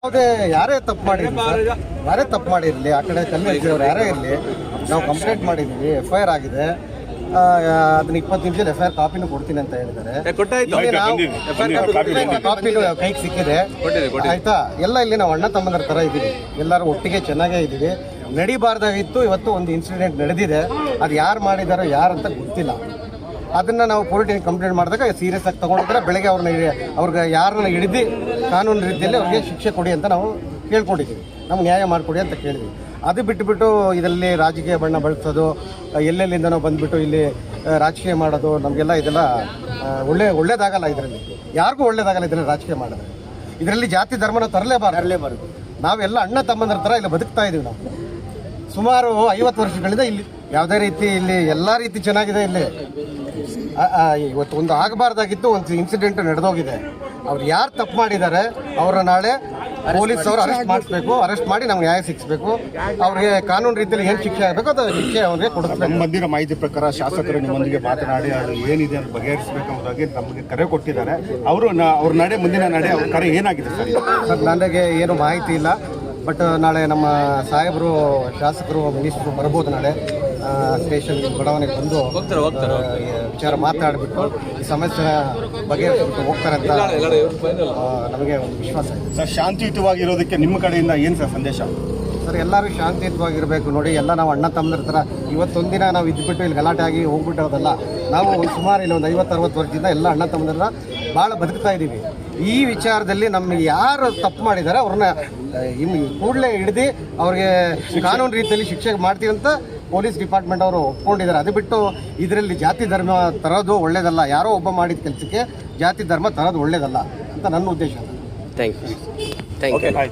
ಯಾವುದೇ ಯಾರೇ ತಪ್ಪು ಮಾಡಿರಲಿ ಆ ಕಡೆ ಕಲ್ಲು ಯಾರೇ ಇರಲಿ ನಾವು ಕಂಪ್ಲೇಂಟ್ ಮಾಡಿದ್ದೀವಿ, FIR ಆಗಿದೆ. ಅದನ್ನ 20 ನಿಮಿಷದಲ್ಲಿ FIR ಕಾಪಿನೂ ಕೊಡ್ತೀನಿ ಅಂತ ಹೇಳಿದ್ದಾರೆ. ಕಾಪಿನೂ ಕೈಗೆ ಸಿಕ್ಕಿದೆ ಆಯ್ತಾ. ಎಲ್ಲ ಇಲ್ಲಿ ನಾವು ಅಣ್ಣ ತಮ್ಮಂದ್ರ ತರ ಇದ್ದೀವಿ, ಎಲ್ಲರೂ ಒಟ್ಟಿಗೆ ಚೆನ್ನಾಗೇ ಇದ್ದೀವಿ. ನಡಿಬಾರ್ದಾಗಿತ್ತು, ಇವತ್ತು ಒಂದು ಇನ್ಸಿಡೆಂಟ್ ನಡೆದಿದೆ. ಅದು ಯಾರು ಮಾಡಿದಾರೋ ಯಾರಂತ ಗೊತ್ತಿಲ್ಲ. ಅದನ್ನು ನಾವು ಪೊಲೀಟಿಗೆ ಕಂಪ್ಲೇಂಟ್ ಮಾಡಿದಾಗ ಸೀರಿಯಸ್ ಆಗಿ ತೊಗೊಂಡಿದ್ರೆ ಬೆಳಗ್ಗೆ ಅವ್ರಿಗೆ ಯಾರನ್ನ ಹಿಡಿದು ಕಾನೂನು ರೀತಿಯಲ್ಲಿ ಅವ್ರಿಗೆ ಶಿಕ್ಷೆ ಕೊಡಿ ಅಂತ ನಾವು ಕೇಳ್ಕೊಂಡಿದ್ದೀವಿ. ನಮ್ಗೆ ನ್ಯಾಯ ಮಾಡಿಕೊಡಿ ಅಂತ ಕೇಳಿದ್ವಿ. ಅದು ಬಿಟ್ಟುಬಿಟ್ಟು ಇದರಲ್ಲಿ ರಾಜಕೀಯ ಬಣ್ಣ ಬಳಸೋದು, ಎಲ್ಲೆಲ್ಲಿಂದನೋ ಬಂದುಬಿಟ್ಟು ಇಲ್ಲಿ ರಾಜಕೀಯ ಮಾಡೋದು ನಮಗೆಲ್ಲ ಇದೆಲ್ಲ ಒಳ್ಳೇದಾಗಲ್ಲ. ಇದರಲ್ಲಿ ಯಾರಿಗೂ ಒಳ್ಳೇದಾಗಲ್ಲ ಇದರಲ್ಲಿ ರಾಜಕೀಯ ಮಾಡಿದ್ರೆ. ಇದರಲ್ಲಿ ಜಾತಿ ಧರ್ಮನ ತರಲೇಬಾರ್ದು. ನಾವೆಲ್ಲ ಅಣ್ಣ ತಮ್ಮಂದ್ರ ಥರ ಇಲ್ಲಿ ಬದುಕ್ತಾ ಇದ್ದೀವಿ. ನಾವು ಸುಮಾರು 50 ವರ್ಷಗಳಿಂದ ಇಲ್ಲಿ ಯಾವುದೇ ರೀತಿ ಇಲ್ಲಿ ಎಲ್ಲ ರೀತಿ ಚೆನ್ನಾಗಿದೆ. ಇಲ್ಲಿ ಇವತ್ತು ಒಂದು ಆಗಬಾರ್ದಾಗಿತ್ತು, ಒಂದು ಇನ್ಸಿಡೆಂಟ್ ನಡೆದೋಗಿದೆ. ಅವ್ರು ಯಾರು ತಪ್ಪು ಮಾಡಿದ್ದಾರೆ ಅವರ ನಾಳೆ ಪೊಲೀಸ್ ಅವರು ಅರೆಸ್ಟ್ ಮಾಡಿಸ್ಬೇಕು, ಅರೆಸ್ಟ್ ಮಾಡಿ ನಮ್ಗೆ ನ್ಯಾಯ ಸಿಕ್ಕಿಸ್ಬೇಕು. ಅವ್ರಿಗೆ ಕಾನೂನು ರೀತಿಯಲ್ಲಿ ಏನು ಶಿಕ್ಷೆ ಆಗಬೇಕು ಅದು ಶಿಕ್ಷೆ ಅವ್ರಿಗೆ ಕೊಡಿಸ್ಬೇಕು. ಬಂದಿರೋ ಮಾಹಿತಿ ಪ್ರಕಾರ ಶಾಸಕರು ನಿಮ್ಮೊಂದಿಗೆ ಮಾತನಾಡಿ ಅದು ಏನಿದೆ ಅಂತ ಬಗೆಹರಿಸಬೇಕೆಂಬುದಾಗಿ ನಮಗೆ ಕರೆ ಕೊಟ್ಟಿದ್ದಾರೆ. ಅವ್ರ ನಡೆ ಮುಂದಿನ ನಡೆ ಅವ್ರ ಕರೆ ಏನಾಗಿದೆ ಸರ್? ನನಗೆ ಏನು ಮಾಹಿತಿ ಇಲ್ಲ. ಬಟ್ ನಾಳೆ ನಮ್ಮ ಸಾಹೇಬರು, ಶಾಸಕರು, ಮಿನಿಸ್ಟ್ರು ಬರ್ಬೋದು. ನಾಳೆ ಸ್ಟೇಷನ್ ಬಡಾವಣೆಗೆ ಬಂದು ವಿಚಾರ ಮಾತಾಡಿಬಿಟ್ಟು ಈ ಸಮಸ್ಯೆನ ಬಗೆಹರಿಸ್ಬಿಟ್ಟು ಹೋಗ್ತಾರೆ ಅಂತ ನಮಗೆ ಒಂದು ವಿಶ್ವಾಸ ಇದೆ. ಸರ್, ಶಾಂತಿಯುತವಾಗಿರೋದಕ್ಕೆ ನಿಮ್ಮ ಕಡೆಯಿಂದ ಏನು ಸರ್ ಸಂದೇಶ? ಸರ್, ಎಲ್ಲರೂ ಶಾಂತಿಯುತವಾಗಿರಬೇಕು. ನೋಡಿ, ಎಲ್ಲ ನಾವು ಅಣ್ಣ ತಮ್ಮದ್ರ ಥರ ಇವತ್ತೊಂದಿನ ನಾವು ಇದ್ಬಿಟ್ಟು ಇಲ್ಲಿ ಗಲಾಟೆ ಆಗಿ ಹೋಗ್ಬಿಟ್ಟೋದಲ್ಲ. ನಾವು ಸುಮಾರು ಇಲ್ಲಿ ಒಂದು 50-60 ವರ್ಷದಿಂದ ಎಲ್ಲ ಅಣ್ಣ ತಮ್ಮದ್ರ ಭಾಳ ಬದುಕ್ತಾ ಇದ್ದೀವಿ. ಈ ವಿಚಾರದಲ್ಲಿ ನಮಗೆ ಯಾರು ತಪ್ಪು ಮಾಡಿದ್ದಾರೆ ಅವ್ರನ್ನ ಕೂಡಲೇ ಹಿಡಿದು ಅವ್ರಿಗೆ ಕಾನೂನು ರೀತಿಯಲ್ಲಿ ಶಿಕ್ಷೆ ಮಾಡ್ತೀವಿ ಅಂತ ಪೊಲೀಸ್ ಡಿಪಾರ್ಟ್ಮೆಂಟ್ ಅವರು ಒಪ್ಕೊಂಡಿದ್ದಾರೆ. ಅದು ಬಿಟ್ಟು ಇದರಲ್ಲಿ ಜಾತಿ ಧರ್ಮ ತರೋದು ಒಳ್ಳೇದಲ್ಲ. ಯಾರೋ ಒಬ್ಬ ಮಾಡಿದ ಕೆಲಸಕ್ಕೆ ಜಾತಿ ಧರ್ಮ ತರೋದು ಒಳ್ಳೇದಲ್ಲ ಅಂತ ನನ್ನ ಉದ್ದೇಶ. Thank you.